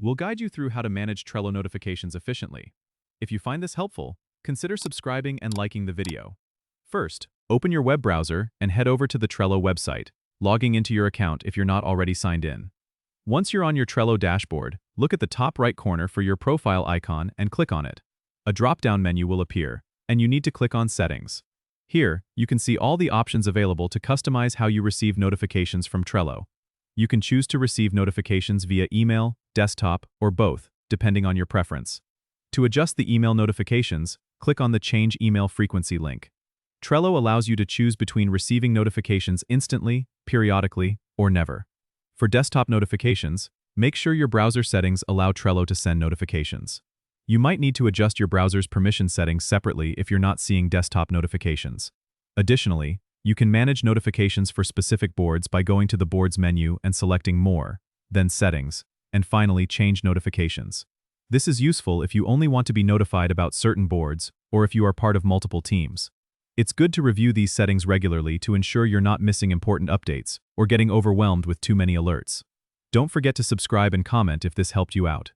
We'll guide you through how to manage Trello notifications efficiently. If you find this helpful, consider subscribing and liking the video. First, open your web browser and head over to the Trello website, logging into your account if you're not already signed in. Once you're on your Trello dashboard, look at the top right corner for your profile icon and click on it. A drop-down menu will appear, and you need to click on Settings. Here, you can see all the options available to customize how you receive notifications from Trello. You can choose to receive notifications via email, desktop, or both, depending on your preference. To adjust the email notifications, click on the Change Email Frequency link. Trello allows you to choose between receiving notifications instantly, periodically, or never. For desktop notifications, make sure your browser settings allow Trello to send notifications. You might need to adjust your browser's permission settings separately if you're not seeing desktop notifications. Additionally, you can manage notifications for specific boards by going to the Boards menu and selecting More, then Settings, and finally Change Notifications. This is useful if you only want to be notified about certain boards or if you are part of multiple teams. It's good to review these settings regularly to ensure you're not missing important updates or getting overwhelmed with too many alerts. Don't forget to subscribe and comment if this helped you out.